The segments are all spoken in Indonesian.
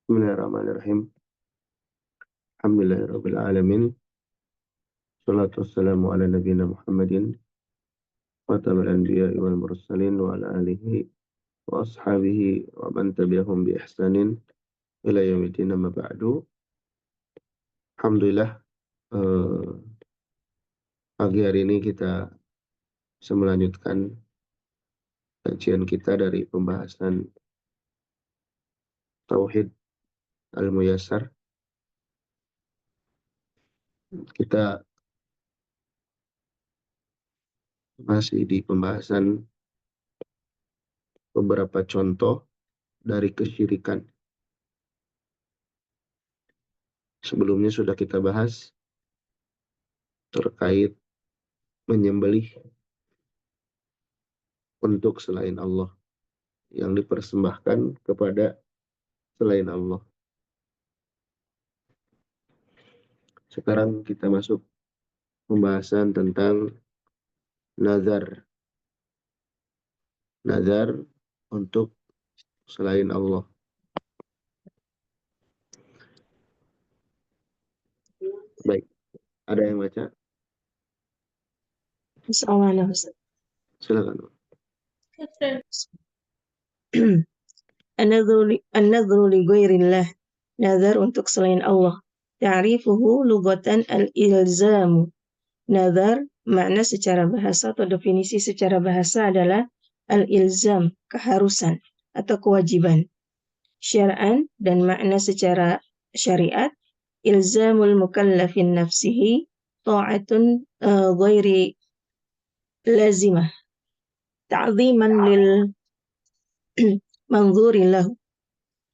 Bismillahirrahmanirrahim. Alhamdulillahirabbil alamin. Shalatu wassalamu ala nabiyyina Muhammadin khatamil anbiya'i wal mursalin wa ala alihi wa ashabihi wa man tabi'ahum bi ihsanin ila yaumiddin, amma ba'du. Alhamdulillah, pagi hari ini kita bisa melanjutkan kajian kita dari pembahasan Tauhid Al-Muyassar. Kita masih di pembahasan beberapa contoh dari kesyirikan. Sebelumnya sudah kita bahas terkait menyembelih untuk selain Allah, yang dipersembahkan kepada selain Allah. Sekarang kita masuk pembahasan tentang nazar. Nazar untuk selain Allah. Baik, ada yang baca? Assalamualaikum. Silakan. An-nadhru li ghairillah. Nazar untuk selain Allah. Ta'rifuhu lugatan al-ilzamu. Nazar makna secara bahasa atau definisi secara bahasa adalah al-ilzam, keharusan atau kewajiban. Syar'an dan makna secara syariat, ilzamul mukallafin nafsihi ta'atun ghairi lazimah. Ta'ziman lil manzuri lahu,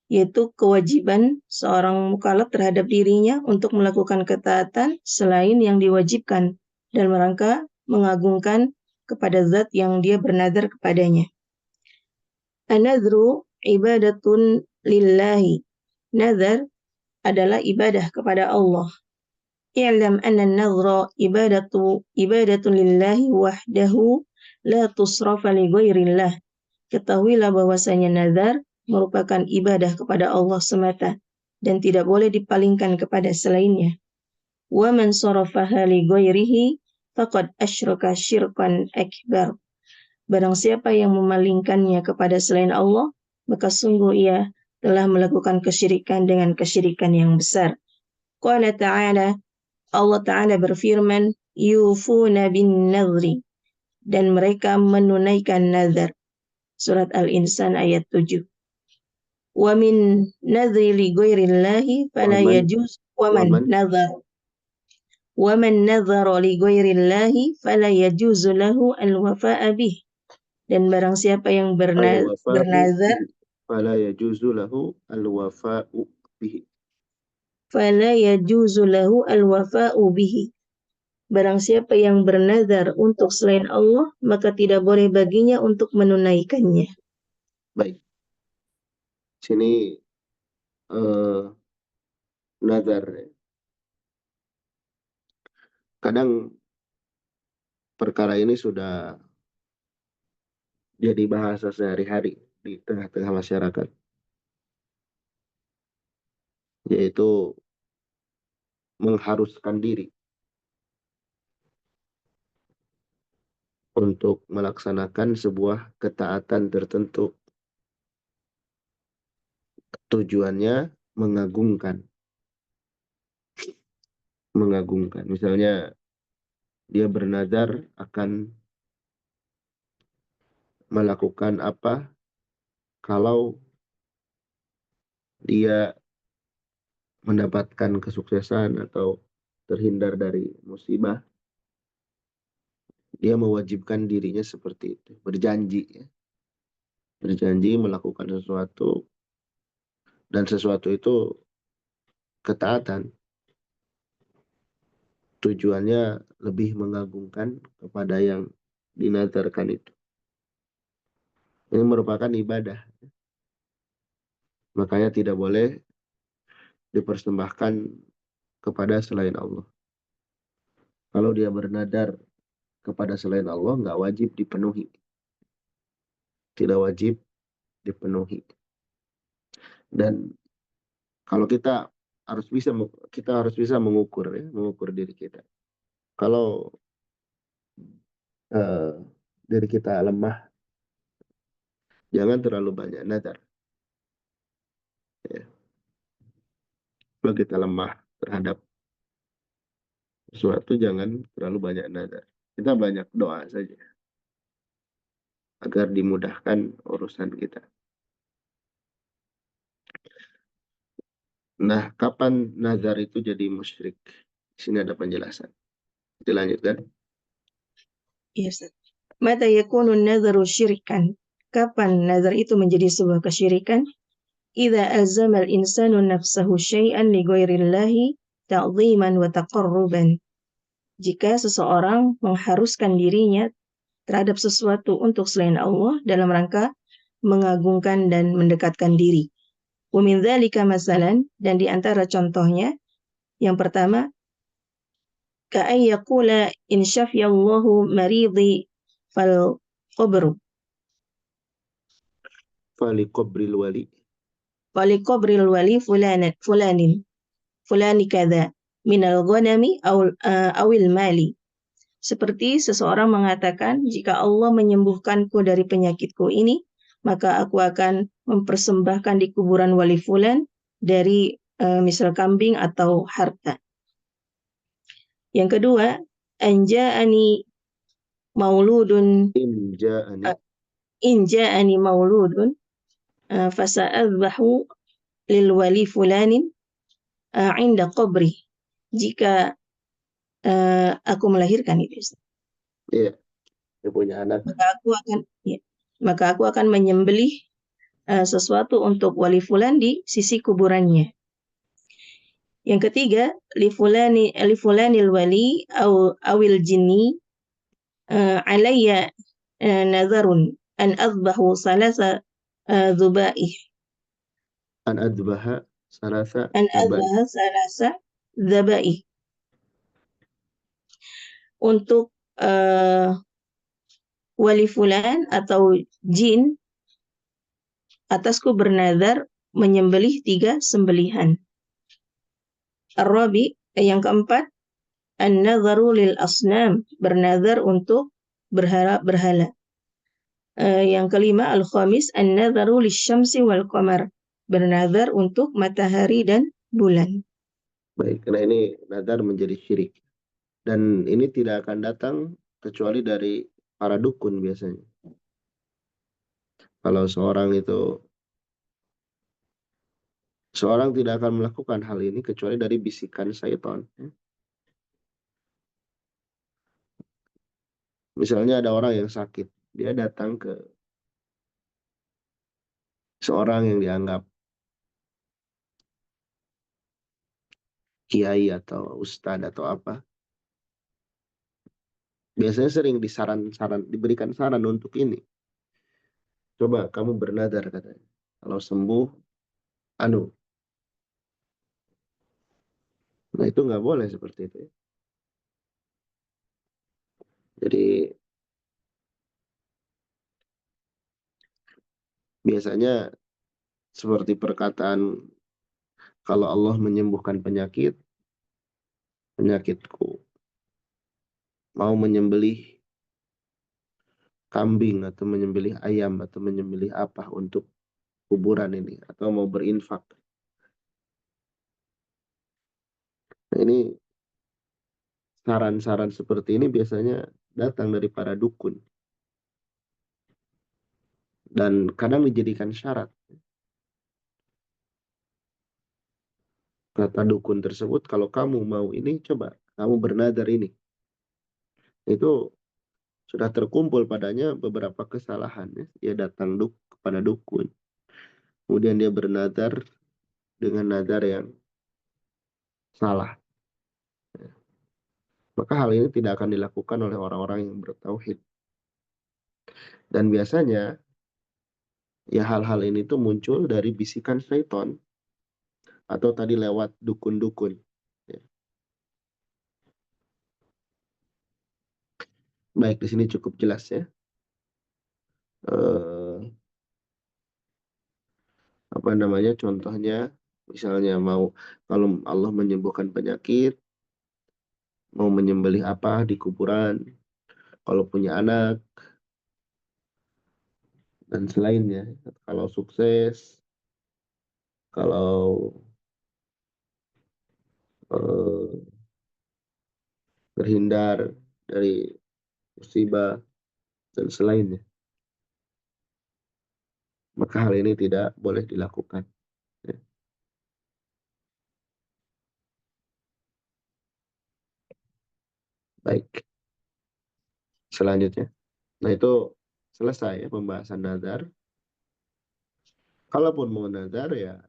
yaitu kewajiban seorang mukallaf terhadap dirinya untuk melakukan ketaatan selain yang diwajibkan dan rangka mengagungkan kepada zat yang dia bernazar kepadanya. An-nadhru ibadatun lillahi. Nazar adalah ibadah kepada Allah. I'lam anna an-nadhra ibadatun lillahi wahdahu la tusrafa li ghairillah. Ketahuilah bahwasanya nazar merupakan ibadah kepada Allah semata dan tidak boleh dipalingkan kepada selainnya. Wa man sarafaha li ghairihi faqad asyraka syirkan akbar. Barang siapa yang memalingkannya kepada selain Allah, maka sungguh ia telah melakukan kesyirikan dengan kesyirikan yang besar. Qala ta'ala, Allah Ta'ala berfirman, yufuna bin nadhri, dan mereka menunaikan nazar. Surat Al-Insan ayat 7. Wa min nadhri li ghairillahi fala yajuz wa man nadhara li ghairillahi fala yajuzu lahu al-wafa'a bih. Dan barang siapa yang bernazar fala yajuzu lahu al-wafa'u bihi. Fala yajuzu lahu al-wafa'u bihi. Barang siapa yang bernazar untuk selain Allah, maka tidak boleh baginya untuk menunaikannya. Baik. Sini nazar. Kadang perkara ini sudah jadi bahasa sehari-hari di tengah-tengah masyarakat, yaitu mengharuskan diri untuk melaksanakan sebuah ketaatan tertentu. Tujuannya mengagungkan. Misalnya dia bernazar akan melakukan apa kalau dia mendapatkan kesuksesan atau terhindar dari musibah. Dia mewajibkan dirinya seperti itu, berjanji ya. Berjanji melakukan sesuatu, dan sesuatu itu ketaatan. Tujuannya lebih mengagungkan kepada yang dinazarkan itu. Ini merupakan ibadah. Makanya tidak boleh dipersembahkan kepada selain Allah. Kalau dia bernadar kepada selain Allah, nggak wajib dipenuhi. Tidak wajib dipenuhi. Dan Kalau kita harus bisa mengukur ya, mengukur diri kita. Kalau eh, diri kita lemah, jangan terlalu banyak nazar. Ya. Kalau kita lemah terhadap sesuatu, jangan terlalu banyak nazar. Kita banyak doa saja agar dimudahkan urusan kita. Nah, kapan nazar itu jadi musyrik? Di sini ada penjelasan. Dilanjutkan. Ya, Ustaz. Mata yakunu nadharu syirikan. Kapan nazar itu menjadi sebuah kesyirikan? Idza alzama al-insanu nafsahu syai'an li ghairillahi ta'dhiman wa taqarruban. Jika seseorang mengharuskan dirinya terhadap sesuatu untuk selain Allah dalam rangka mengagungkan dan mendekatkan diri. Wa min dzalika masalan, dan di antara contohnya yang pertama, ka'an yaqula in syafiyallahu maridi fal qabru Fali qabril wali. fali qabril wali fulani kada minal ghanami awil mali. Seperti seseorang mengatakan, jika Allah menyembuhkanku dari penyakitku ini, maka aku akan mempersembahkan di kuburan wali fulan dari misal kambing atau harta. Yang kedua, anja'ani mauludun Inja'ani. inja'ani mauludun fasa'adbahu lil wali fulanin inda qabri. Jika aku melahirkan itu, Iya, dia punya anak. maka aku akan ya, maka aku akan menyembelih sesuatu untuk wali fulan di sisi kuburannya. Yang ketiga, li fulanil wali awil jinni alayya nazarun an azbahu salasa dhubaih An adbaha salasa an zabai. azbaha salasa dhabaih untuk wali fulan atau jin atasku bernazar menyembelih 3 sembelihan. Ar-Rabi, yang keempat, an-nadharu lil asnam, bernazar untuk berhala. Yang kelima, al-khamis, an-nadharu lisyamsi wal qamar, bernazar untuk matahari dan bulan. Baik, karena ini nazar menjadi syirik. Dan ini tidak akan datang kecuali dari para dukun biasanya. Kalau seorang tidak akan melakukan hal ini kecuali dari bisikan syaitan. Misalnya ada orang yang sakit, dia datang ke seorang yang dianggap kiai atau ustadz atau apa. Biasanya sering diberikan saran untuk ini. Coba kamu bernadar katanya. Kalau sembuh, anu. Nah itu nggak boleh seperti itu ya. Jadi biasanya seperti perkataan, kalau Allah menyembuhkan penyakitku mau menyembelih kambing atau menyembelih ayam atau menyembelih apa untuk kuburan ini atau mau berinfak. Nah, ini saran-saran seperti ini biasanya datang dari para dukun dan kadang dijadikan syarat. Kata dukun tersebut, kalau kamu mau ini, coba kamu bernadar ini. Itu sudah terkumpul padanya beberapa kesalahan ya. Dia datang kepada dukun. Kemudian dia bernadar dengan nadar yang salah. Maka hal ini tidak akan dilakukan oleh orang-orang yang bertauhid. Dan biasanya ya hal-hal ini tuh muncul dari bisikan syaitan atau tadi lewat dukun-dukun. Ya. Baik, di sini cukup jelas ya. Eh, apa namanya contohnya? Misalnya kalau Allah menyembuhkan penyakit, mau menyembelih apa di kuburan, kalau punya anak, dan selainnya. Kalau sukses, kalau eh, terhindar dari musibah, dan selainnya. Maka hal ini tidak boleh dilakukan. Ya. Baik, selanjutnya. Nah itu selesai ya pembahasan nazar. Kalaupun mau nazar ya,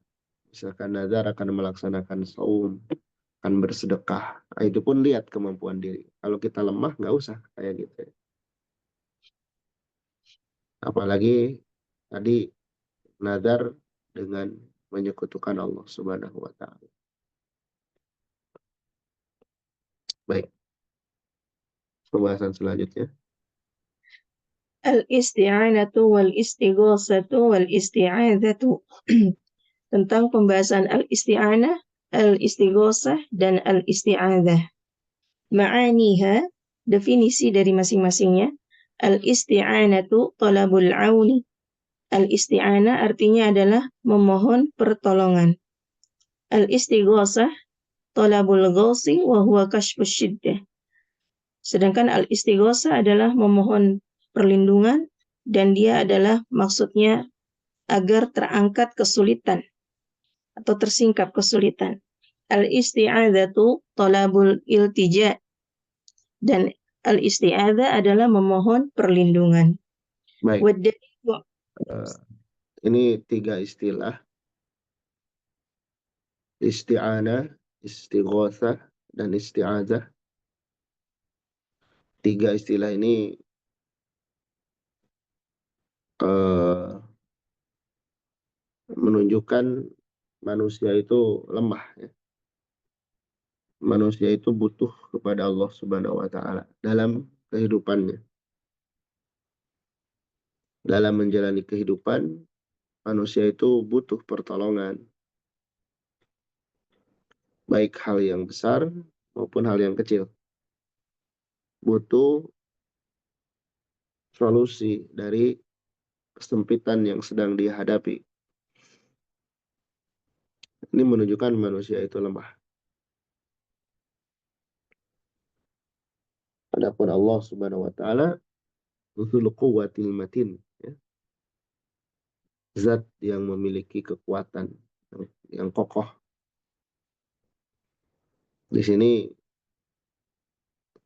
misalkan nazar akan melaksanakan saum, akan bersedekah. Nah, itu pun lihat kemampuan diri. Kalau kita lemah, nggak usah kayak gitu ya. Apalagi tadi nazar dengan menyekutukan Allah Subhanahu wa taala. Baik, pembahasan selanjutnya. Al-isti'anatu wal istighosatu wal isti'adzatu. Tentang pembahasan al-isti'anah, al-istighosah, dan al-isti'adzah. Ma'aniha, definisi dari masing-masingnya. Al-isti'anatu talabul auni. Al-isti'anah artinya adalah memohon pertolongan. Al-istighosah talabul ghausi wa huwa kashfus syiddah. Sedangkan al-istighosah adalah memohon perlindungan dan dia adalah maksudnya agar terangkat kesulitan atau tersingkap kesulitan. Al-isti'adzatu talabul iltija dan al-isti'adzah adalah memohon perlindungan. Baik, Wadalilu eh, ini 3 istilah. Isti'anah, istighothah, dan isti'adzah. 3 istilah ini eh, menunjukkan manusia itu lemah. Ya. Manusia itu butuh kepada Allah Subhanahu wa taala dalam kehidupannya. Dalam menjalani kehidupan, manusia itu butuh pertolongan, baik hal yang besar maupun hal yang kecil. Butuh solusi dari kesempitan yang sedang dihadapi. Ini menunjukkan manusia itu lemah. Adapun Allah Subhanahu wa taala dzul quwwatil matin, ya. Zat yang memiliki kekuatan yang kokoh. Di sini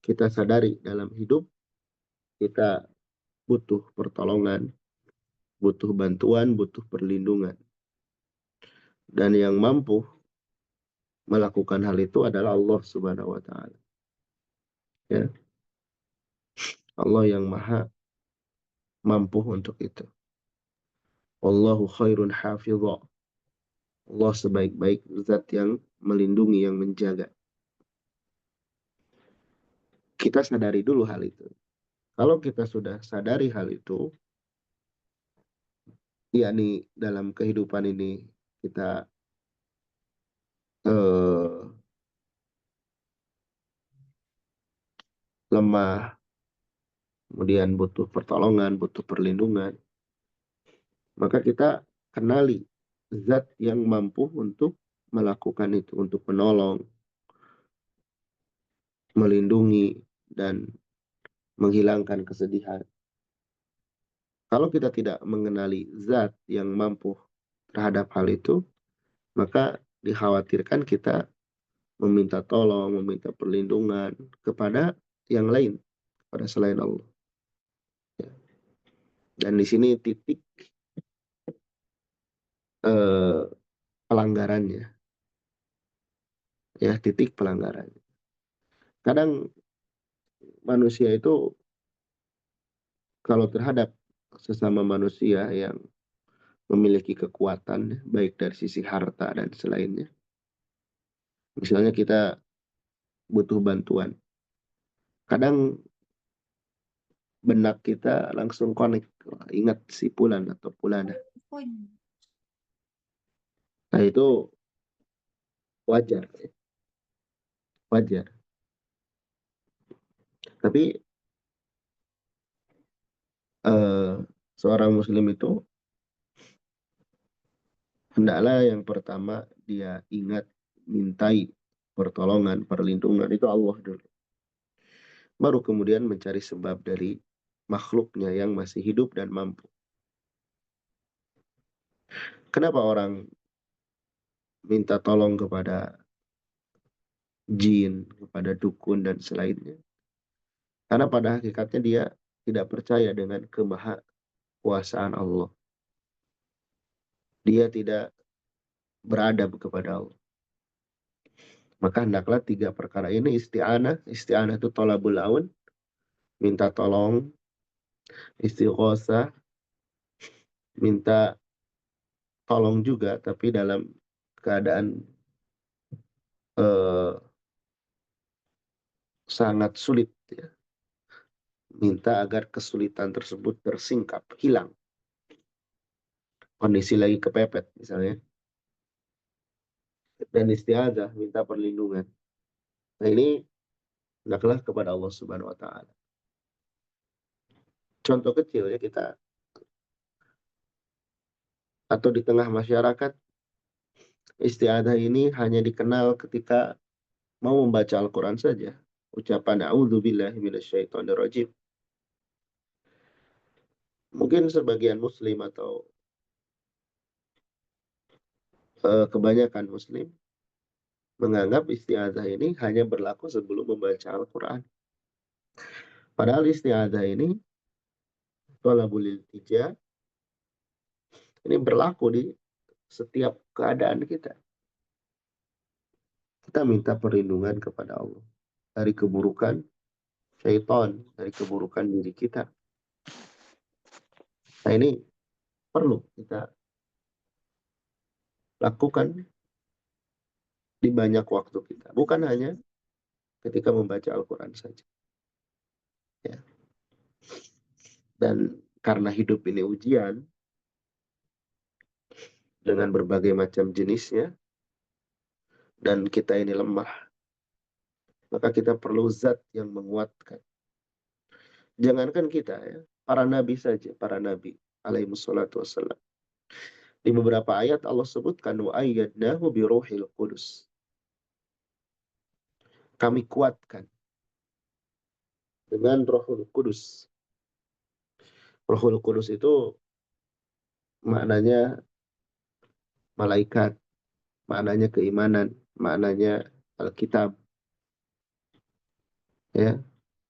kita sadari dalam hidup kita butuh pertolongan, butuh bantuan, butuh perlindungan. Dan yang mampu melakukan hal itu adalah Allah Subhanahu wa taala. Ya, Allah yang maha mampu untuk itu. Wallahu khairun hafidha. Allah sebaik-baik zat yang melindungi, yang menjaga. Kita sadari dulu hal itu. Kalau kita sudah sadari hal itu, yakni dalam kehidupan ini kita eh, lemah, kemudian butuh pertolongan, butuh perlindungan, maka kita kenali zat yang mampu untuk melakukan itu, untuk menolong, melindungi, dan menghilangkan kesedihan. Kalau kita tidak mengenali zat yang mampu terhadap hal itu, maka dikhawatirkan kita meminta tolong, meminta perlindungan kepada yang lain, pada selain Allah. Dan di sini titik eh, pelanggarannya, ya titik pelanggarannya. Kadang manusia itu kalau terhadap sesama manusia yang memiliki kekuatan, baik dari sisi harta dan selainnya. Misalnya kita butuh bantuan. Kadang benak kita langsung connect. Wah, ingat si Pulan atau Pulana. Nah itu wajar, wajar. Tapi seorang muslim itu hendaklah yang pertama dia ingat mintai pertolongan, perlindungan itu Allah dulu. Baru kemudian mencari sebab dari makhluknya yang masih hidup dan mampu. Kenapa orang minta tolong kepada jin, kepada dukun dan selainnya? Karena pada hakikatnya dia tidak percaya dengan kemahakuasaan Allah. Dia tidak beradab kepada Allah. Maka hendaklah 3 perkara ini isti'anah. Isti'anah itu tolabul aun, minta tolong. Istighosah, minta tolong juga tapi dalam keadaan eh, sangat sulit, ya. Minta agar kesulitan tersebut tersingkap, hilang. Kondisi lagi kepepet misalnya. Dan isti'adzah, minta perlindungan. Nah ini hendaklah kepada Allah Subhanahu wa taala. Contoh kecil ya, kita atau di tengah masyarakat isti'adzah ini hanya dikenal ketika mau membaca Al-Quran saja. Ucapan a'udzubillahi minasyaitonirrajim. Mungkin sebagian muslim atau kebanyakan muslim menganggap isti'adzah ini hanya berlaku sebelum membaca Al-Quran. Padahal isti'adzah ini, thalabul iltija, ini berlaku di setiap keadaan kita. Kita minta perlindungan kepada Allah dari keburukan syaitan, dari keburukan diri kita. Nah ini perlu kita lakukan di banyak waktu kita. Bukan hanya ketika membaca Al-Quran saja. Ya. Dan karena hidup ini ujian, dengan berbagai macam jenisnya, dan kita ini lemah, maka kita perlu zat yang menguatkan. Jangankan kita ya, para nabi saja, para nabi alaihi wassalatu wassalam. Di beberapa ayat Allah sebutkan wa ayyadnahu bi ruhil qudus. Kami kuatkan dengan Rohul Kudus. Rohul Kudus itu maknanya malaikat, maknanya keimanan, maknanya Alkitab. Ya,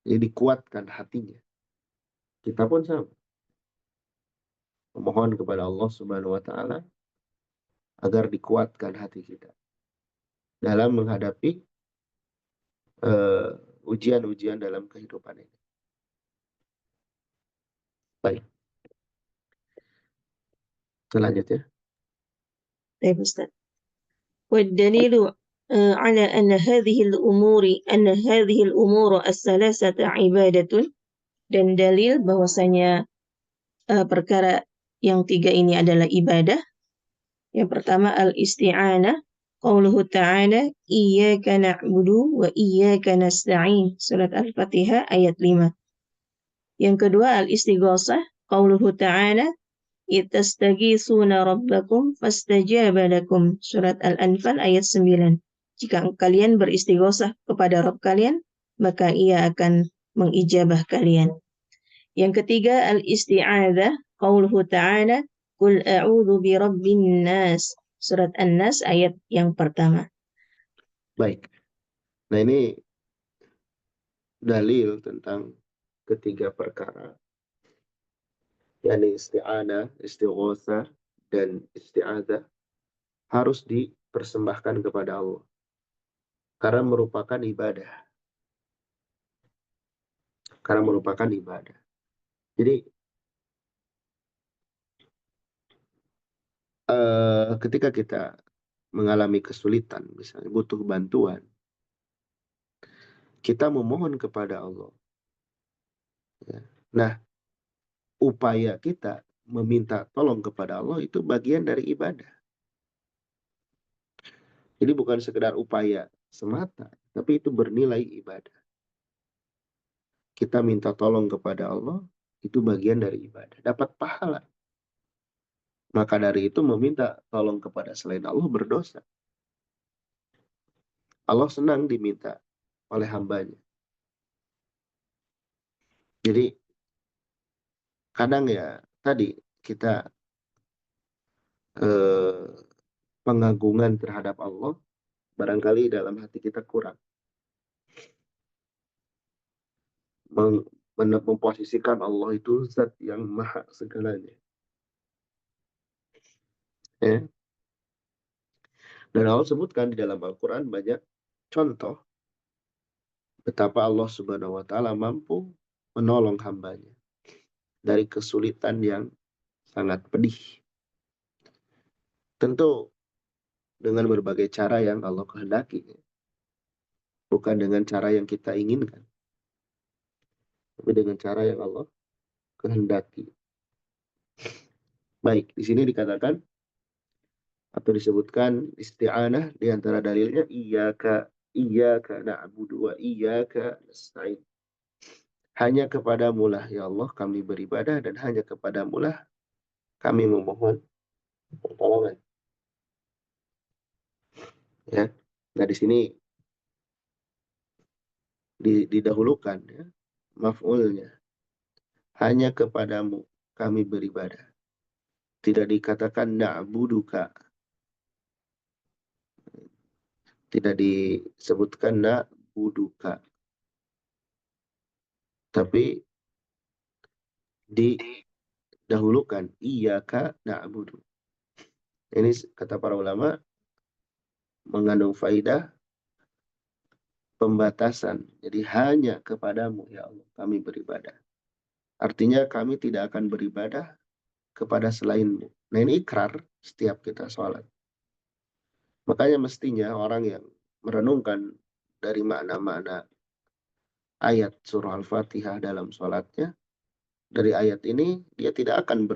jadi kuatkan hatinya. Kita pun sama. Memohon kepada Allah Subhanahu wa taala agar dikuatkan hati kita dalam menghadapi ujian-ujian dalam kehidupan ini. Baik, selanjutnya. طيب أستاذ. والدليل على أن هذه الأمور الثلاثة عبادة, dan dalil bahwasanya perkara yang 3 ini adalah ibadah. Yang pertama al-isti'anah, qauluhu ta'ala iyyaka na'budu wa iyyaka nasta'in, surat Al-Fatihah ayat 5. Yang kedua al-istighosah, qauluhu ta'ala ittastaghitsuna rabbakum fastajaba lakum, surat Al-Anfal ayat 9. Jika kalian beristighosah kepada Rabb kalian, maka ia akan mengijabah kalian. Yang ketiga al-isti'adzah, qauluhu ta'ala qul a'udzu birabbin nas, surat An-Nas ayat yang pertama. Baik. Nah ini dalil tentang ketiga perkara, yakni isti'anah, istighosah, dan isti'adzah harus dipersembahkan kepada Allah karena merupakan ibadah. Karena merupakan ibadah. Jadi ketika kita mengalami kesulitan, misalnya butuh bantuan, kita memohon kepada Allah. Ya. Nah, upaya kita meminta tolong kepada Allah itu bagian dari ibadah. Jadi bukan sekedar upaya semata, tapi itu bernilai ibadah. Kita minta tolong kepada Allah, itu bagian dari ibadah. Dapat pahala. Maka dari itu meminta tolong kepada selain Allah berdosa. Allah senang diminta oleh hambanya. Jadi kadang ya tadi kita eh, pengagungan terhadap Allah barangkali dalam hati kita kurang. Memposisikan Allah itu zat yang maha segalanya. Ya. Dan Allah sebutkan di dalam Al-Quran banyak contoh betapa Allah Subhanahu wa Ta'ala mampu menolong hambanya dari kesulitan yang sangat pedih. Tentu dengan berbagai cara yang Allah kehendaki, bukan dengan cara yang kita inginkan, tapi dengan cara yang Allah kehendaki. Baik, di sini dikatakan atau disebutkan isti'anah di antara dalilnya iyyaka na'budu wa iyyaka nasta'in. Hanya kepadamu lah ya Allah kami beribadah dan hanya kepadamu lah kami memohon pertolongan. Ya. Nah di sini didahulukan ya, maf'ulnya. Hanya kepadamu kami beribadah. Tidak dikatakan na'buduka. Tidak disebutkan na'buduka. Tapi didahulukan iyyaka na'budu. Ini kata para ulama mengandung faidah pembatasan. Jadi hanya kepadamu ya Allah kami beribadah. Artinya kami tidak akan beribadah kepada selainmu. Nah ini ikrar setiap kita sholat. Makanya mestinya orang yang merenungkan dari makna-makna ayat surah Al-Fatihah dalam sholatnya, dari ayat ini dia tidak akan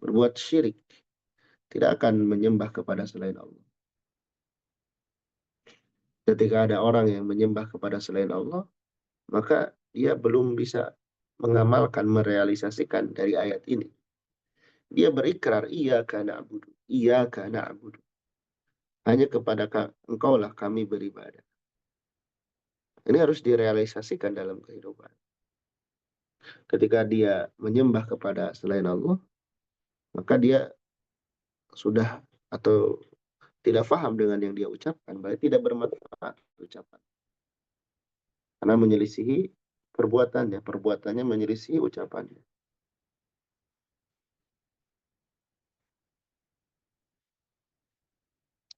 berbuat syirik, tidak akan menyembah kepada selain Allah. Ketika ada orang yang menyembah kepada selain Allah, maka dia belum bisa mengamalkan, merealisasikan dari ayat ini. Dia berikrar, iyyaka na'budu, iyyaka na'budu. Hanya kepada engkau lah kami beribadah. Ini harus direalisasikan dalam kehidupan. Ketika dia menyembah kepada selain Allah, maka dia sudah atau tidak paham dengan yang dia ucapkan, berarti tidak bermanfaat ucapan. Karena menyelisihi perbuatannya, perbuatannya menyelisihi ucapannya.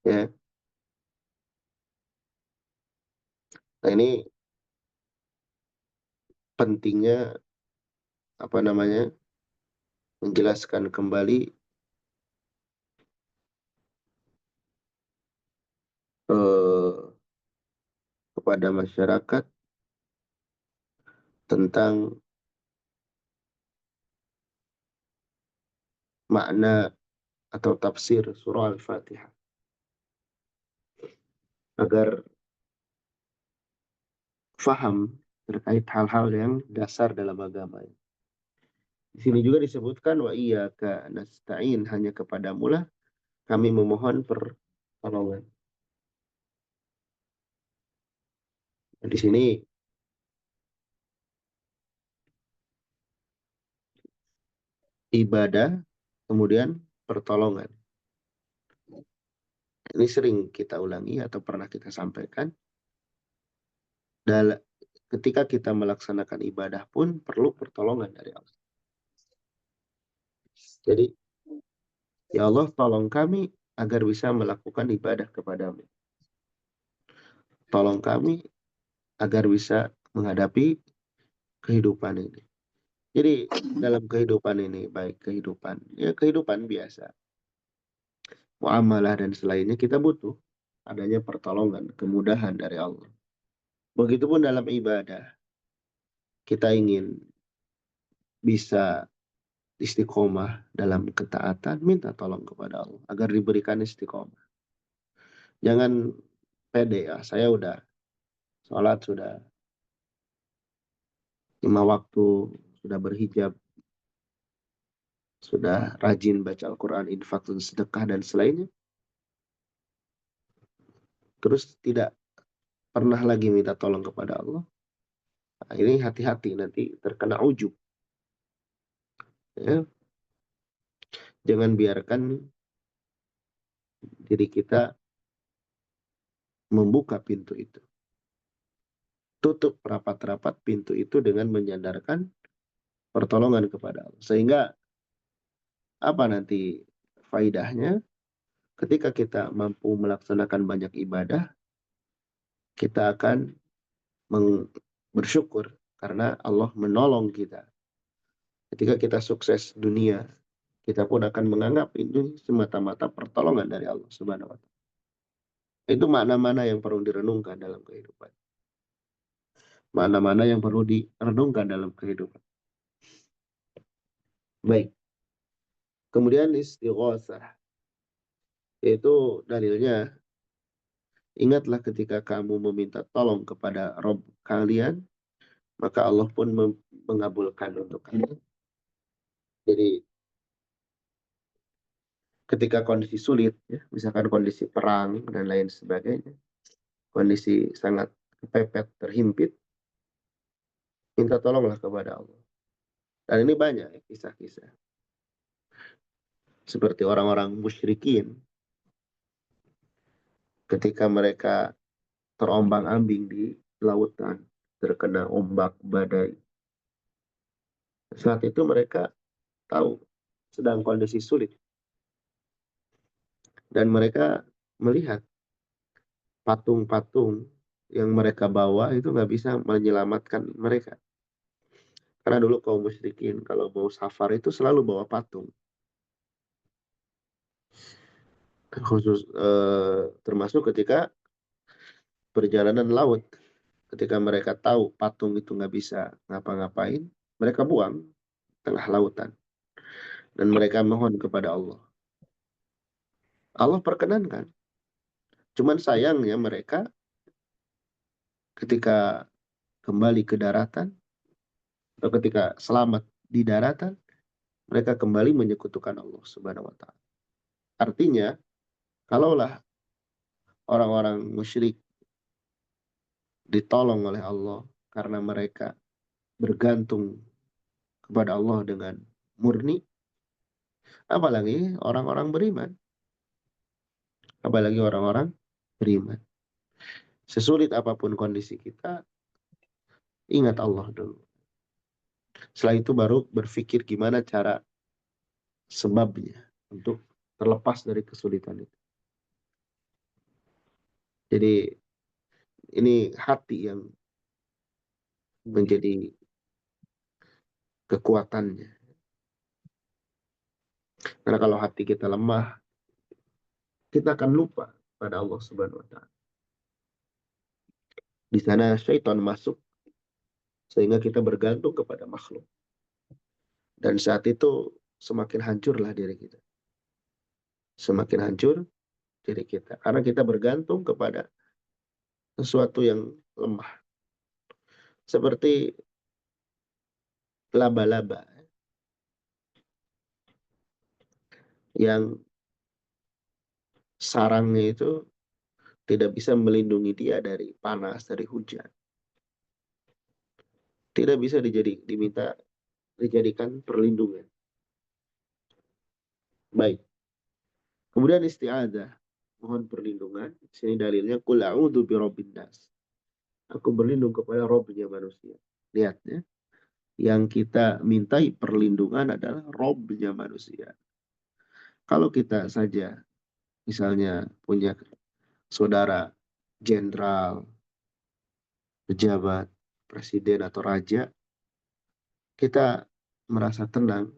Ya, nah ini pentingnya apa namanya menjelaskan kembali eh, kepada masyarakat tentang makna atau tafsir surah Al-Fatihah agar faham terkait hal-hal yang dasar dalam agama. Di sini juga disebutkan wa iyyaka nasta'in hanya kepadamu lah kami memohon pertolongan. Nah, di sini ibadah kemudian pertolongan. Ini sering kita ulangi atau pernah kita sampaikan. Dalam ketika kita melaksanakan ibadah pun perlu pertolongan dari Allah. Jadi, ya Allah tolong kami agar bisa melakukan ibadah kepadamu. Tolong kami agar bisa menghadapi kehidupan ini. Jadi dalam kehidupan ini, baik kehidupan biasa, muamalah dan selainnya kita butuh adanya pertolongan, kemudahan dari Allah. Begitupun dalam ibadah, kita ingin bisa istiqomah dalam ketaatan, minta tolong kepada Allah agar diberikan istiqomah. Jangan pede ya, saya udah sholat, sudah 5 waktu, sudah berhijab, sudah rajin baca Al-Quran, infak, dan sedekah, dan selainnya. Terus tidak pernah lagi minta tolong kepada Allah. Nah, ini hati-hati, nanti terkena ujub. Ya. Jangan biarkan diri kita membuka pintu itu. Tutup rapat-rapat pintu itu dengan menyandarkan pertolongan kepada Allah. Sehingga apa nanti faidahnya? Ketika kita mampu melaksanakan banyak ibadah, kita akan bersyukur karena Allah menolong kita. Ketika kita sukses dunia, kita pun akan menganggap ini semata-mata pertolongan dari Allah Subhanahu wa taala. Itu makna-makna yang perlu direnungkan dalam kehidupan. Makna-makna yang perlu direnungkan dalam kehidupan. Baik. Kemudian istighosah, yaitu dalilnya, ingatlah ketika kamu meminta tolong kepada Rob kalian, maka Allah pun mengabulkan untuk kalian. Jadi ketika kondisi sulit, ya, misalkan kondisi perang dan lain sebagainya, kondisi sangat kepepet, terhimpit, minta tolonglah kepada Allah. Dan ini banyak ya, kisah-kisah. Seperti orang-orang musyrikin, ketika mereka terombang-ambing di lautan, terkena ombak badai. Saat itu mereka tahu sedang kondisi sulit. Dan mereka melihat patung-patung yang mereka bawa itu nggak bisa menyelamatkan mereka. Karena dulu kaum musyrikin kalau mau safar itu selalu bawa patung. Khusus termasuk ketika perjalanan laut. Ketika mereka tahu patung itu nggak bisa ngapa-ngapain, mereka buang tengah lautan. Dan mereka mohon kepada Allah. Allah perkenankan. Cuman sayangnya mereka ketika kembali ke daratan, atau ketika selamat di daratan, mereka kembali menyekutukan Allah Subhanahu wa taala. Artinya, kalaulah orang-orang musyrik ditolong oleh Allah karena mereka bergantung kepada Allah dengan murni, apalagi orang-orang beriman. Apalagi orang-orang beriman. Sesulit apapun kondisi kita, ingat Allah dulu. Setelah itu baru berpikir gimana cara sebabnya untuk terlepas dari kesulitan itu. Jadi ini hati yang menjadi kekuatannya. Karena kalau hati kita lemah, kita akan lupa pada Allah Subhanahu wa taala. Di sana syaitan masuk sehingga kita bergantung kepada makhluk. Dan saat itu semakin hancurlah diri kita. Semakin hancur diri kita. Karena kita bergantung kepada sesuatu yang lemah. Seperti laba-laba yang sarangnya itu tidak bisa melindungi dia dari panas, dari hujan. Tidak bisa dijadikan perlindungan. Baik. Kemudian isti'adzah, mohon perlindungan. Sini dalilnya qul a'udzu birabbin nas. Aku berlindung kepada Rabbnya manusia. Lihat ya. Yang kita mintai perlindungan adalah Rabbnya manusia. Kalau kita saja misalnya punya saudara jenderal, pejabat, presiden atau raja, kita merasa tenang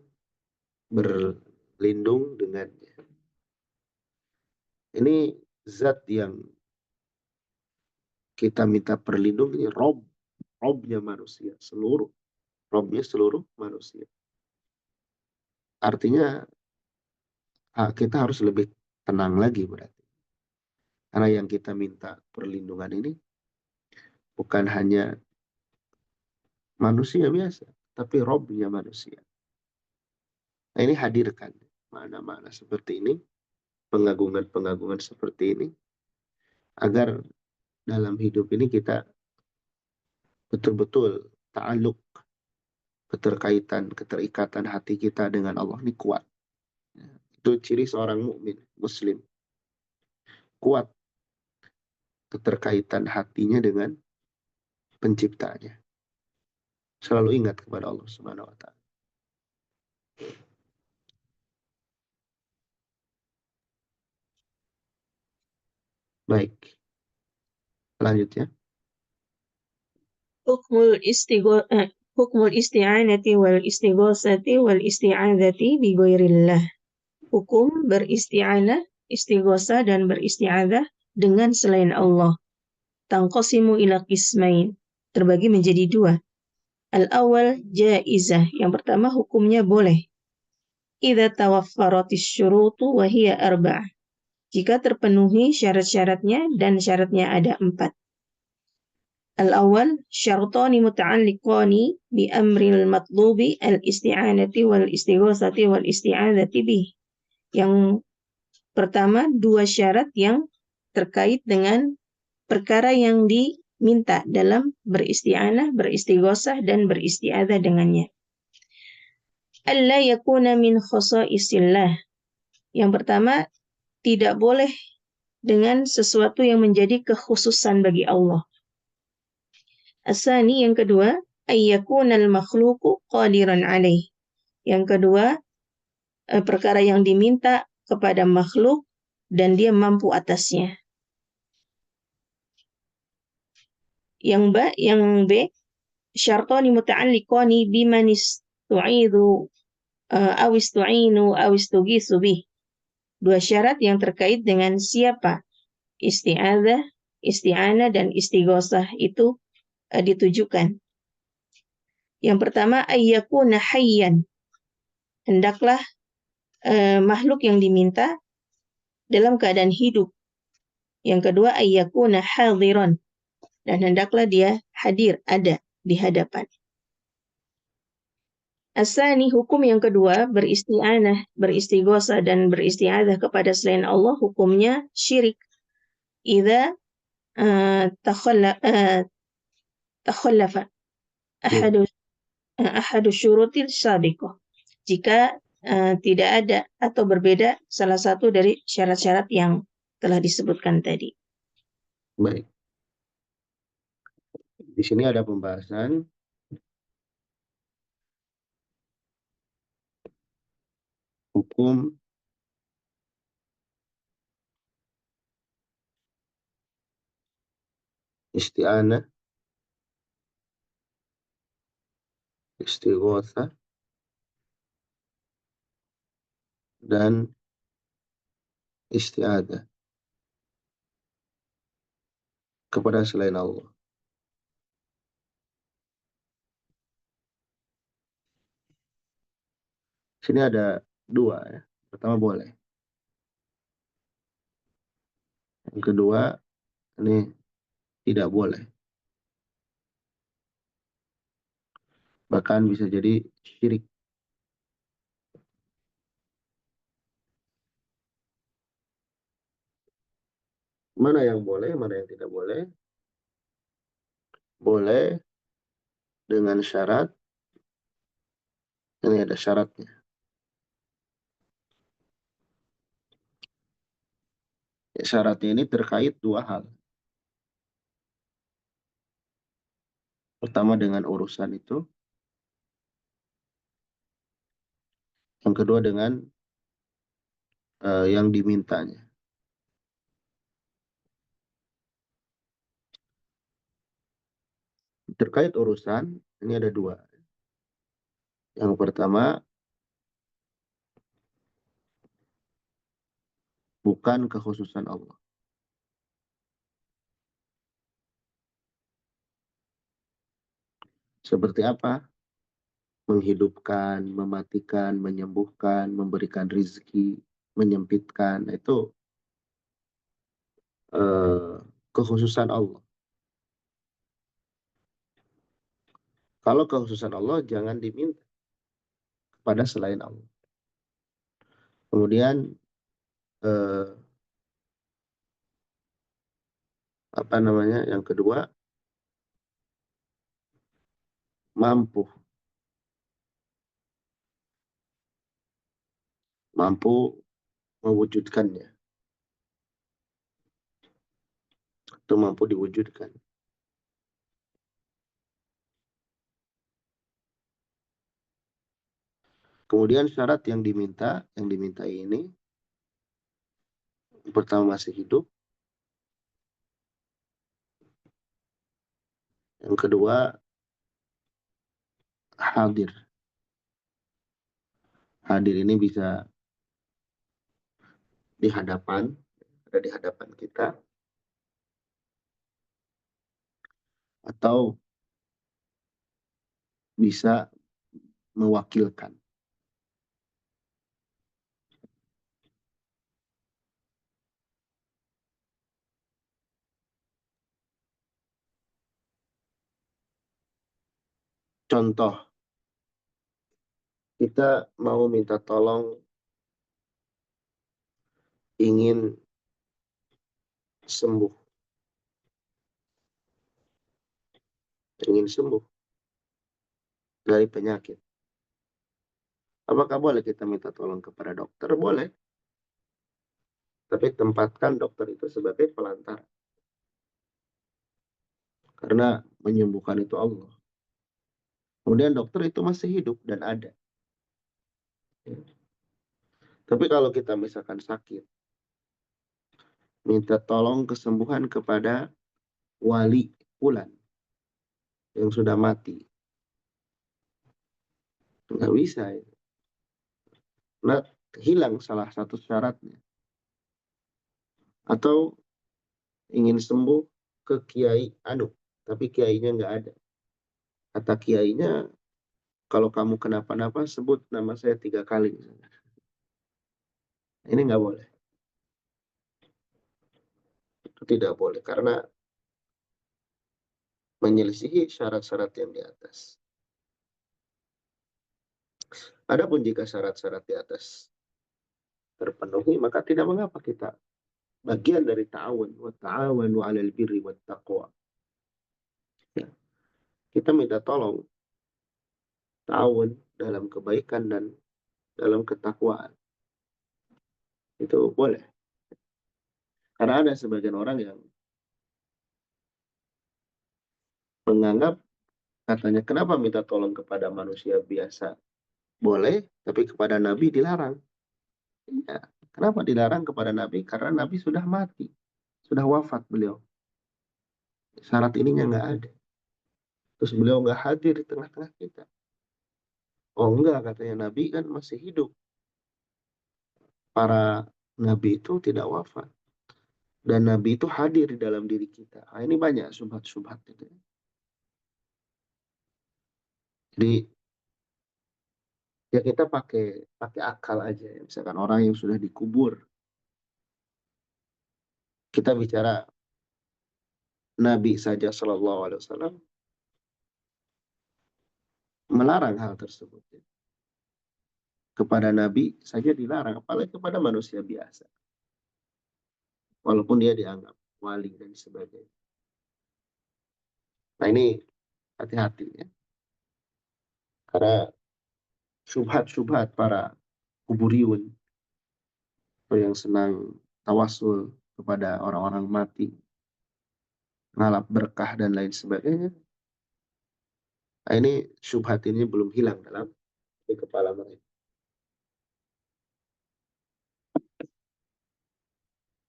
berlindung dengannya. Ini zat yang kita minta perlindungan, ini Robnya manusia, Robnya seluruh manusia. Artinya kita harus lebih tenang lagi berarti. Karena yang kita minta perlindungan ini bukan hanya manusia biasa, tapi Robnya manusia. Nah, ini hadirkan makna-makna seperti ini, pengagungan-pengagungan seperti ini, agar dalam hidup ini kita betul-betul ta'aluk, keterkaitan, keterikatan hati kita dengan Allah ini kuat. Itu ciri seorang mukmin, muslim. Kuat keterkaitan hatinya dengan penciptanya. Selalu ingat kepada Allah Subhanahu wa taala. Baik, selanjutnya. Hukmul istigho hukmul isti'anati wal istighosati wal isti'adzati bi ghairillah. Hukum beristi'anah, istighosa dan beristi'adzah dengan selain Allah. Tangqasimu ila qismain. Terbagi menjadi dua. Al-awwal jaizah. Yang pertama hukumnya boleh. Idza tawaffaratis syurutu wa hiya arba'ah. Jika terpenuhi syarat-syaratnya dan syaratnya ada 4. Al-awwal syartani muta'alliqani bi amril matlubi al-isti'anati wal istighosati wal isti'adzati bih. Yang pertama, dua syarat yang terkait dengan perkara yang diminta dalam beristi'anah, beristighosah, dan beristi'adzah dengannya. Alla yakuna min khasaisillah. Yang pertama, tidak boleh dengan sesuatu yang menjadi kekhususan bagi Allah. Asani, yang kedua, ayyakunal makhluqu qadiran alaih. Yang kedua, perkara yang diminta kepada makhluk dan dia mampu atasnya. Yang B, syartani muta'alliqani biman istu'idhu aw istu'inu aw istughisu bih. Dua syarat yang terkait dengan siapa isti'adzah, isti'anah, dan istighosah itu ditujukan. Yang pertama, ayyakuna hayyan. Hendaklah makhluk yang diminta dalam keadaan hidup. Yang kedua, ayyakuna hadiran. Dan hendaklah dia hadir, ada di hadapan. Asani, hukum yang kedua, beristi'anah, beristighosa, dan beristi'adzah kepada selain Allah, hukumnya syirik. Idza takhallafa ahadu syurutil sabiqah. Jika tidak ada atau berbeda salah satu dari syarat-syarat yang telah disebutkan tadi. Baik. Di sini ada pembahasan hukum isti'anah, istighosa, dan isti'adah kepada selain Allah. Sini ada dua ya. Pertama boleh. Yang kedua ini tidak boleh. Bahkan bisa jadi syirik. Mana yang boleh, mana yang tidak boleh? Boleh dengan syarat, ini ada syaratnya. Syaratnya ini terkait dua hal. Pertama dengan urusan itu. Yang kedua dengan yang dimintanya. Terkait urusan, ini ada dua. Yang pertama, bukan kekhususan Allah. Seperti apa? Menghidupkan, mematikan, menyembuhkan, memberikan rizki, menyempitkan. Itu eh, kekhususan Allah. Kalau kekhususan Allah jangan diminta kepada selain Allah. Kemudian eh, apa namanya? Yang kedua, mampu mampu mewujudkannya. Itu mampu diwujudkan. Kemudian syarat yang diminta ini yang pertama masih hidup, yang kedua hadir. Hadir ini bisa di hadapan, ada di hadapan kita, atau bisa mewakilkan. Contoh, kita mau minta tolong ingin sembuh, ingin sembuh dari penyakit. Apakah boleh kita minta tolong kepada dokter? Boleh, tapi tempatkan dokter itu sebagai pelantara. Karena menyembuhkan itu Allah. Kemudian dokter itu masih hidup dan ada. Tapi kalau kita misalkan sakit, minta tolong kesembuhan kepada wali fulan yang sudah mati. Nggak bisa. Ya. Nah, hilang salah satu syaratnya. Atau ingin sembuh ke Kiai Anu, tapi kiainya nggak ada. Kata kiainya, kalau kamu kenapa-napa, sebut nama saya 3 kali. Ini nggak boleh. Itu tidak boleh, karena menyelisihi syarat-syarat yang di atas. Adapun jika syarat-syarat di atas terpenuhi, maka tidak mengapa kita bagian dari ta'awun wa ta'awanu 'alal birri wat taqwa. Ya, kita minta tolong ta'awun dalam kebaikan dan dalam ketakwaan. Itu boleh. Karena ada sebagian orang yang menganggap katanya kenapa minta tolong kepada manusia biasa boleh, tapi kepada Nabi dilarang. Ya, kenapa dilarang kepada Nabi? Karena Nabi sudah mati, sudah wafat beliau. Syarat ininya nggak ada. Terus beliau nggak hadir di tengah-tengah kita. Oh enggak, katanya Nabi kan masih hidup. Para Nabi itu tidak wafat. Dan Nabi itu hadir di dalam diri kita. Nah, ini banyak subhat-subhat itu. Jadi ya kita pakai pakai akal aja. Ya. Misalkan orang yang sudah dikubur, kita bicara Nabi saja Shallallahu Alaihi Wasallam melarang hal tersebut. Ya. Kepada Nabi saja dilarang, apalagi kepada manusia biasa. Walaupun dia dianggap wali dan sebagainya. Nah ini hati-hati ya. Karena subhat-subhat para kuburiyun atau yang senang tawasul kepada orang-orang mati, ngalap berkah dan lain sebagainya. Nah, ini subhat ini belum hilang dalam di kepala mereka.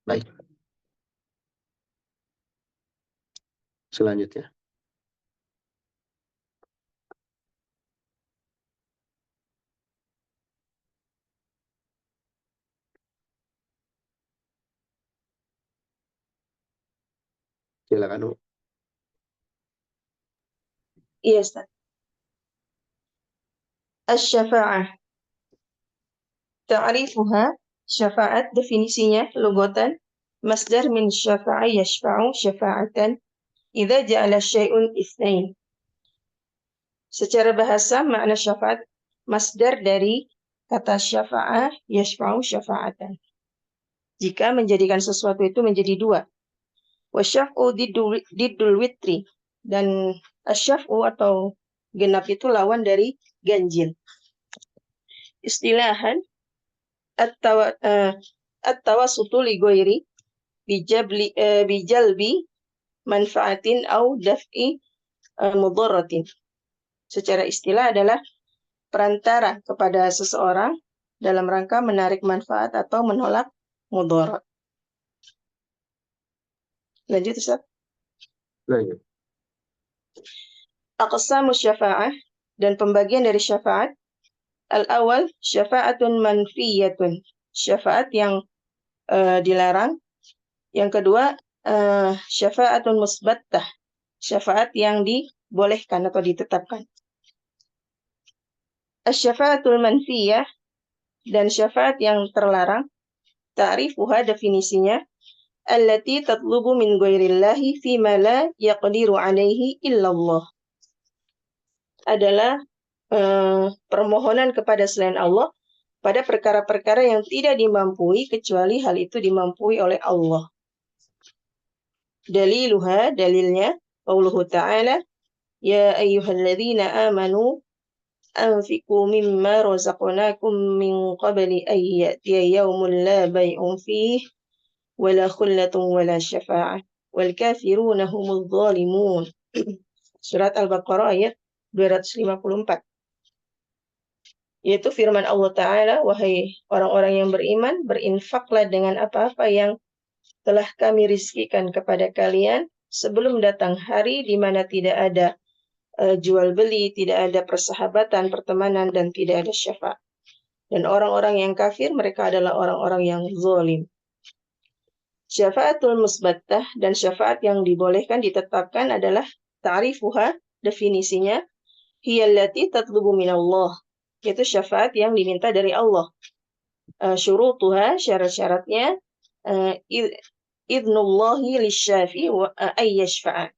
Baik, selanjutnya. Silakan. Bu. Iya, Ustaz. Asy-syafa'ah. Ta'rifuha, syafaat definisinya, lugatan, Masdar min syafa'a yashfa'u syafa'atan idza ja'ala syai'un itsnain. Secara bahasa makna syafaat masdar dari kata syafa'ah yashfa'u syafa'atan. Jika menjadikan sesuatu itu menjadi dua. Wasyaf'u diddul witri. Dan asyaf'u atau genap itu lawan dari ganjil. Istilahan at-tawassutu li ghairi bijalbi manfaatin au daf'i mudharatin. Secara istilah adalah perantara kepada seseorang dalam rangka menarik manfaat atau menolak mudarat. Lanjut, Ustaz. Lanjut. Aqsamu syafa'ah dan pembagian dari syafaat. Al-awwal syafa'atun manfiyatun. Syafaat yang dilarang. Yang kedua syafa'atun musbattah. Syafaat yang dibolehkan atau ditetapkan. Asy-syafa'atul manfiyah dan syafaat yang terlarang. Ta'rifuha definisinya. Allati tatlubu min ghairillahi fima la yaqdiru alaihi illallah. Adalah permohonan kepada selain Allah pada perkara-perkara yang tidak dimampui kecuali hal itu dimampui oleh Allah. Daliluha, dalilnya, qauluhu ta'ala, ya ayyuhalladzina amanu anfiqu mimma razaqnakum min qabli an ya'tiya yawmun la bay'un fihi wala khullatun wala syafa'ah wal kafiruna humudz zalimun. Surat Al-Baqarah ayat 254. Yaitu firman Allah Ta'ala, wahai orang-orang yang beriman, berinfaklah dengan apa-apa yang telah kami rizkikan kepada kalian sebelum datang hari di mana tidak ada jual beli, tidak ada persahabatan, pertemanan, dan tidak ada syafaat. Dan orang-orang yang kafir, mereka adalah orang-orang yang zalim. Syafaatul musbattah dan syafaat yang dibolehkan ditetapkan adalah ta'rifuha, definisinya, hiyallati tatlubu minallah. Yaitu syafaat yang diminta dari Allah. Syurutuha, syarat-syaratnya, idnullahi lisyafi wa ayyashfa'a.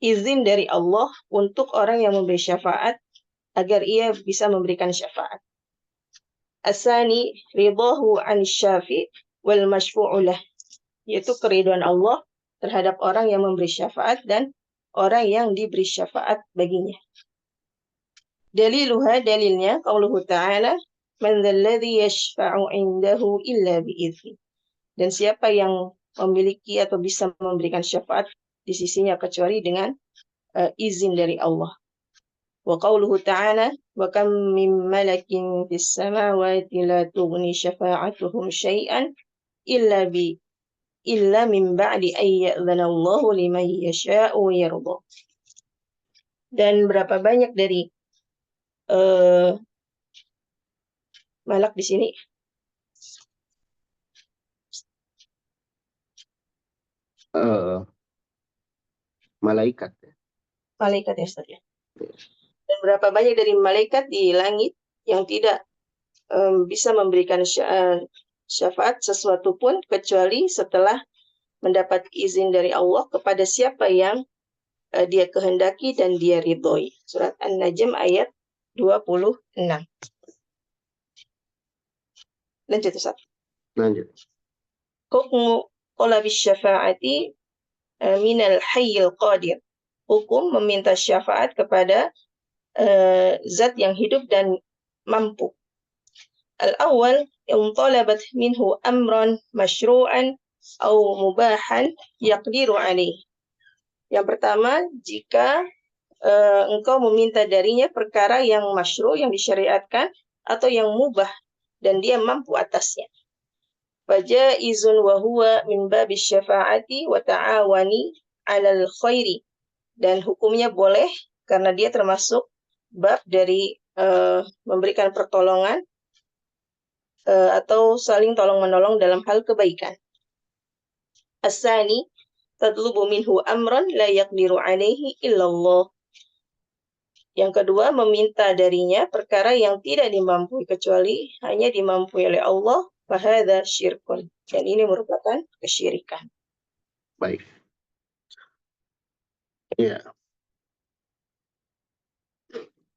Izin dari Allah untuk orang yang memberi syafaat agar ia bisa memberikan syafaat. Asani ridahu anisyafi wal masyfu'ulah. Yaitu keridhaan Allah terhadap orang yang memberi syafaat dan orang yang diberi syafaat baginya. Daliluha, dalilnya, qauluhu ta'ala, man dzalladzi yashfa'u 'indahu illa bi'idznih. Dan siapa yang memiliki atau bisa memberikan syafaat di sisinya kecuali dengan izin dari Allah. Wa qauluhu ta'ala, wa kam min malakin fis samawati la tughni syafa'atuhum syai'an illa min ba'di an ya'dzana Allahu liman yasha'u wa yarda. Dan berapa banyak dari malak di sini? Malaikat. Malaikat ya, Ustaz ya. Dan berapa banyak dari malaikat di langit yang tidak bisa memberikan syafaat sesuatu pun kecuali setelah mendapat izin dari Allah kepada siapa yang dia kehendaki dan dia ridhoi. Surat An-Najm ayat 26. Lanjut, Ustaz. Lanjut. Hukmu talabis syafa'ati minal hayyil qadir. Hukum meminta syafaat kepada zat yang hidup dan mampu. Al-awwal, in talabat minhu amran masyru'an aw mubahan yaqdiru alaih. Yang pertama, jika engkau meminta darinya perkara yang masyru', yang disyariatkan, atau yang mubah, dan dia mampu atasnya. Fajaizun wa huwa min babis syafa'ati wa ta'awani 'alal khairi. Dan hukumnya boleh karena dia termasuk bab dari memberikan pertolongan atau saling tolong-menolong dalam hal kebaikan. As-sani tatlubu minhu amran la yaqdiru 'alaihi illallah. Yang kedua, meminta darinya perkara yang tidak dimampui kecuali hanya dimampui oleh Allah, Fahadha syirkun. Dan ini merupakan kesyirikan. Baik. Ya,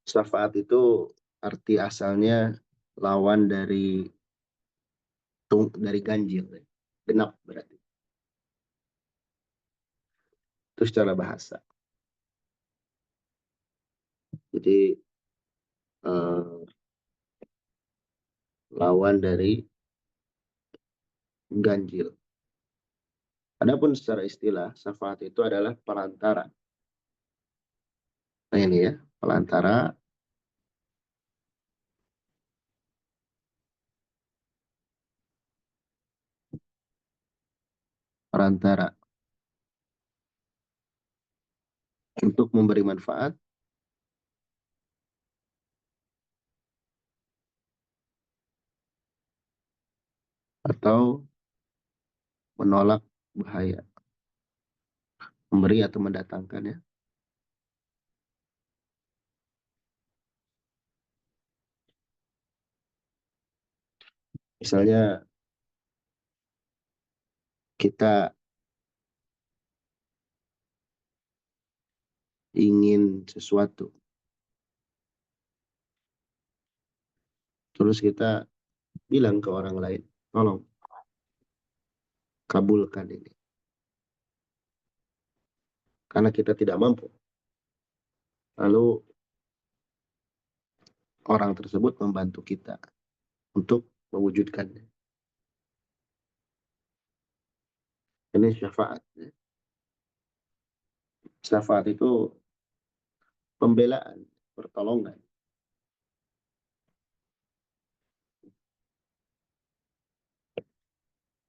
syafaat itu arti asalnya lawan dari ganjil, genap berarti. Itu secara bahasa. Jadi lawan dari ganjil. Adapun secara istilah, syafaat itu adalah perantara. Nah ini ya, perantara untuk memberi manfaat atau menolak bahaya, memberi atau mendatangkan ya. Misalnya kita ingin sesuatu, terus kita bilang ke orang lain, tolong kabulkan ini. Karena kita tidak mampu. Lalu orang tersebut membantu kita untuk mewujudkannya. Ini syafaat. Syafaat itu pembelaan, pertolongan.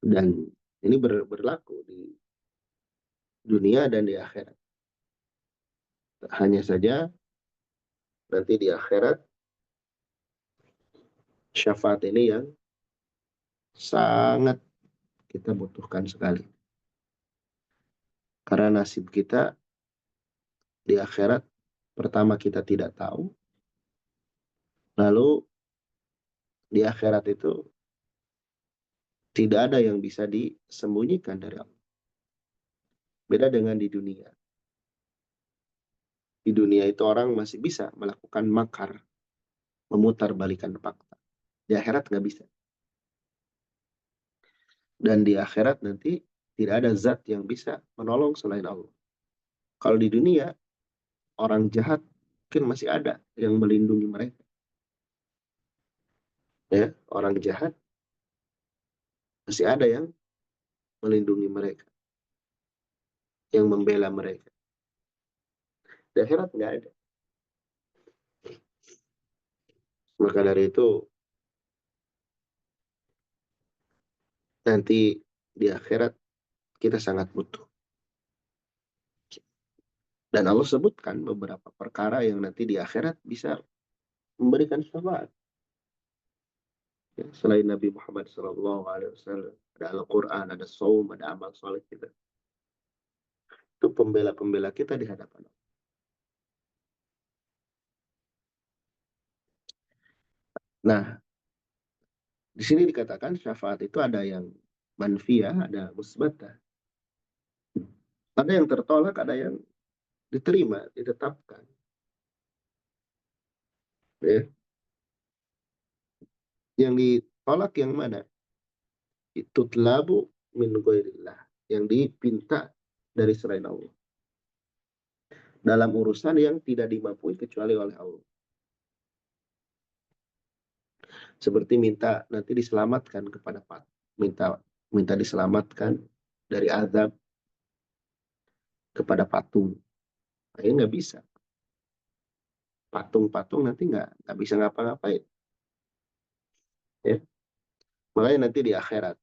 Dan ini berlaku di dunia dan di akhirat. Hanya saja nanti di akhirat syafaat ini yang sangat kita butuhkan sekali. Karena nasib kita di akhirat, pertama kita tidak tahu, lalu di akhirat itu tidak ada yang bisa disembunyikan dari Allah. Beda dengan di dunia. Di dunia itu orang masih bisa melakukan makar, memutar balikan fakta. Di akhirat nggak bisa. Dan di akhirat nanti tidak ada zat yang bisa menolong selain Allah. Kalau di dunia, orang jahat mungkin masih ada yang melindungi mereka. Ya, orang jahat masih ada yang melindungi mereka, yang membela mereka. Di akhirat nggak ada. Maka dari itu nanti di akhirat kita sangat butuh. Dan Allah sebutkan beberapa perkara yang nanti di akhirat bisa memberikan syafaat. Ya, selain Nabi Muhammad SAW, ada Al-Quran, ada Saum, ada amal soleh kita. Itu pembela-pembela kita di hadapan Allah. Nah, di sini dikatakan syafaat itu ada yang manfiyah, ada musbatah. Ada yang tertolak, ada yang diterima, ditetapkan. Ya. Yang ditolak yang mana? Itu telabu min ghairillah. Yang dipinta dari selain Allah. Dalam urusan yang tidak dimampu kecuali oleh Allah. Seperti minta nanti diselamatkan kepada minta diselamatkan dari azab kepada patung. Nah, ini nggak bisa. Patung-patung nanti nggak bisa ngapa-ngapain. Ya. Makanya nanti di akhirat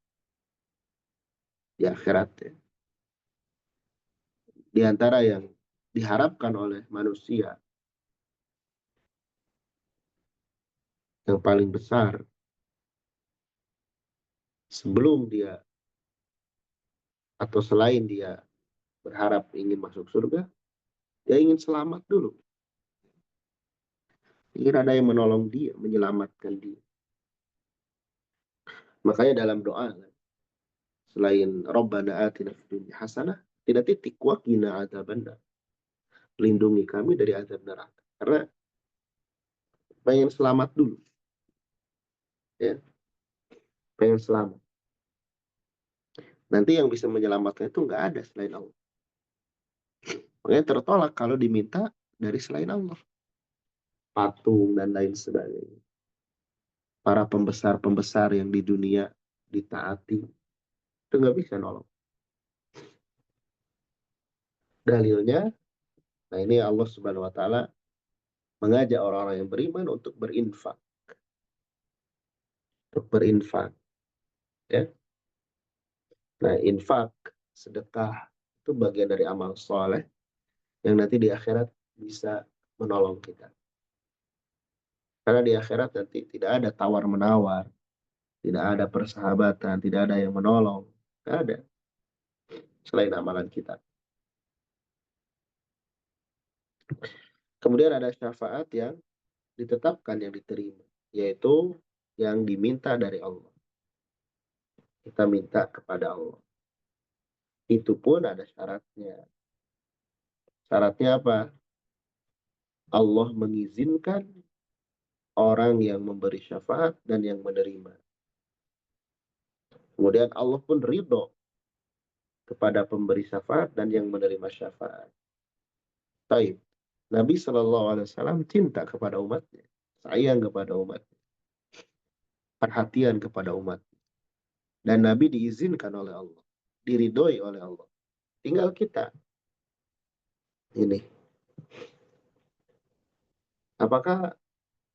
ya, di antara yang diharapkan oleh manusia yang paling besar sebelum dia atau selain dia berharap ingin masuk surga, dia ingin selamat dulu. Ingin ada yang menolong dia, menyelamatkan dia. Makanya dalam doa selain Rabbana atina fid dunya hasanah, tidak titik wa qina adzabannar. Lindungi kami dari azab neraka. Karena pengen selamat dulu, ya, pengen selamat. Nanti yang bisa menyelamatkan itu nggak ada selain Allah. Makanya tertolak kalau diminta dari selain Allah. Patung dan lain sebagainya. Para pembesar-pembesar yang di dunia ditaati, itu nggak bisa nolong. Dalilnya, nah ini Allah Subhanahu Wa Taala mengajak orang-orang yang beriman untuk berinfak, ya. Nah, infak, sedekah itu bagian dari amal soleh yang nanti di akhirat bisa menolong kita. Karena di akhirat nanti tidak ada tawar-menawar, tidak ada persahabatan, tidak ada yang menolong. Tidak ada selain amalan kita. Kemudian ada syafaat yang ditetapkan, yang diterima, yaitu yang diminta dari Allah. Kita minta kepada Allah. Itu pun ada syaratnya. Syaratnya apa? Allah mengizinkan orang yang memberi syafaat dan yang menerima. Kemudian Allah pun ridho kepada pemberi syafaat dan yang menerima syafaat. Taib. Nabi SAW cinta kepada umatnya, sayang kepada umatnya, perhatian kepada umat. Dan Nabi diizinkan oleh Allah, diridhoi oleh Allah. Tinggal kita ini, apakah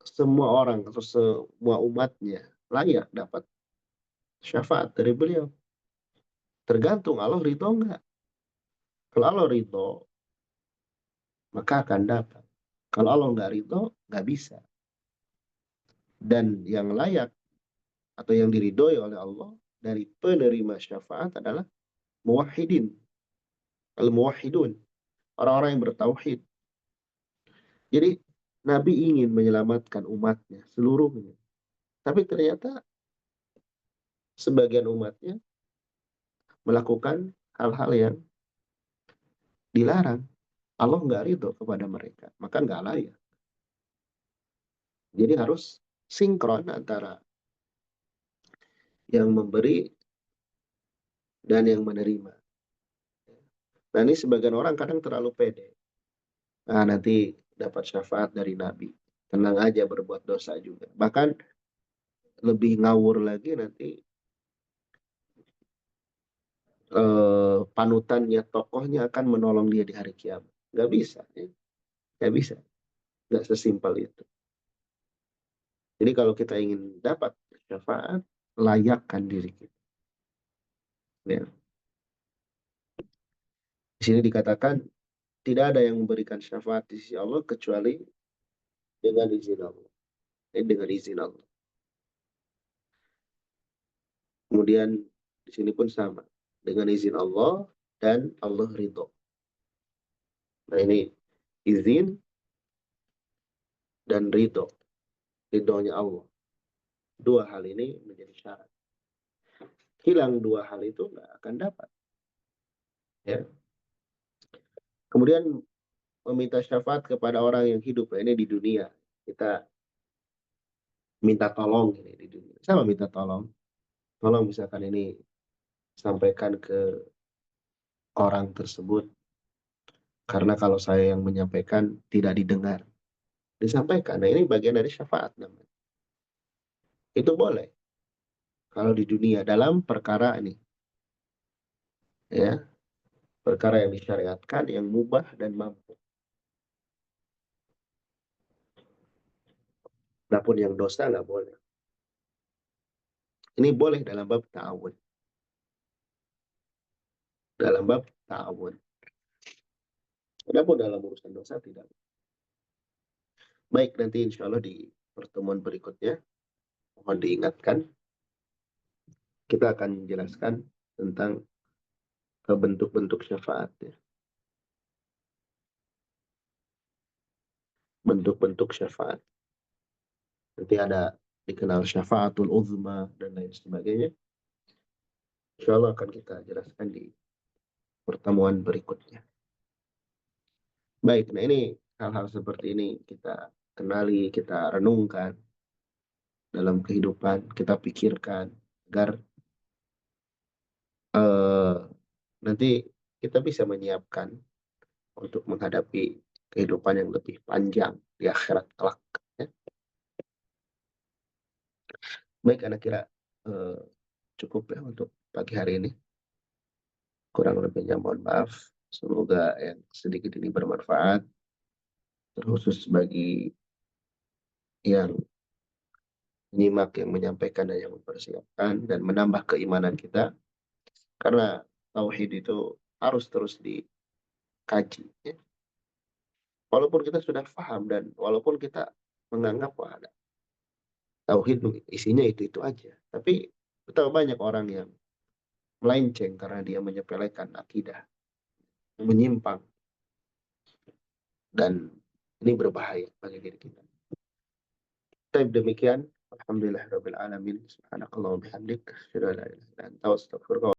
semua orang atau semua umatnya layak dapat syafaat dari beliau? Tergantung Allah ridho enggak. Kalau Allah ridho, maka akan dapat. Kalau Allah nggak ridho, nggak bisa. Dan yang layak atau yang diridhoi oleh Allah dari penerima syafaat adalah muwahhidin, al-muwahhidun, orang-orang yang bertauhid. Jadi Nabi ingin menyelamatkan umatnya seluruhnya. Tapi ternyata sebagian umatnya melakukan hal-hal yang dilarang. Allah nggak ridho kepada mereka, maka nggak layak. Jadi harus sinkron antara yang memberi dan yang menerima. Nah ini sebagian orang kadang terlalu pede. Nah nanti dapat syafaat dari Nabi. Tenang aja berbuat dosa juga. Bahkan lebih ngawur lagi nanti panutannya, tokohnya akan menolong dia di hari kiamat. Nggak bisa. Ya. Nggak bisa. Nggak sesimpel itu. Jadi kalau kita ingin dapat syafaat, layakkan diri kita. Ya. Di sini dikatakan, tidak ada yang memberikan syafaat di sisi Allah kecuali dengan izin Allah. Dengan izin Allah. Kemudian di sini pun sama. Dengan izin Allah dan Allah ridho. Nah ini izin dan ridho. Ridhonya Allah. Dua hal ini menjadi syarat. Hilang dua hal itu nggak akan dapat. Ya. Kemudian meminta syafaat kepada orang yang hidup ini di dunia. Kita minta tolong ini di dunia. Sama minta tolong. Tolong misalkan ini sampaikan ke orang tersebut. Karena kalau saya yang menyampaikan tidak didengar. Disampaikan. Nah ini bagian dari syafaat namanya. Itu boleh. Kalau di dunia dalam perkara ini. Ya. Perkara yang disyariatkan, yang mubah dan mampu. Adapun yang dosa nggak boleh. Ini boleh dalam bab ta'awun. Dalam bab ta'awun. Adapun dalam urusan dosa tidak. Baik, nanti insya Allah di pertemuan berikutnya, mohon diingatkan, kita akan menjelaskan tentang bentuk-bentuk syafaat. Ya. Bentuk-bentuk syafaat. Nanti ada dikenal syafaatul uzma, dan lain sebagainya. Insya Allah akan kita jelaskan di pertemuan berikutnya. Baik, nah ini hal-hal seperti ini kita kenali, kita renungkan dalam kehidupan, kita pikirkan agar eh, nanti kita bisa menyiapkan untuk menghadapi kehidupan yang lebih panjang di akhirat kelak. Ya. Baik, anak kira eh, cukup ya untuk pagi hari ini. Kurang lebihnya mohon maaf. Semoga yang sedikit ini bermanfaat, terkhusus bagi yang menyimak, yang menyampaikan, dan yang mempersiapkan, dan menambah keimanan kita. Karena tauhid itu harus terus dikaji. Ya. Walaupun kita sudah paham dan walaupun kita menganggap wah, tauhid isinya itu aja. Tapi betapa banyak orang yang melenceng karena dia menyepelekan akidah, menyimpang, dan ini berbahaya bagi diri kita. Baik, demikian. Alhamdulillah rabbil alamin. Subhanakallah wa bihamdik. Asyhadu an la ilaha illa anta, astaghfiruka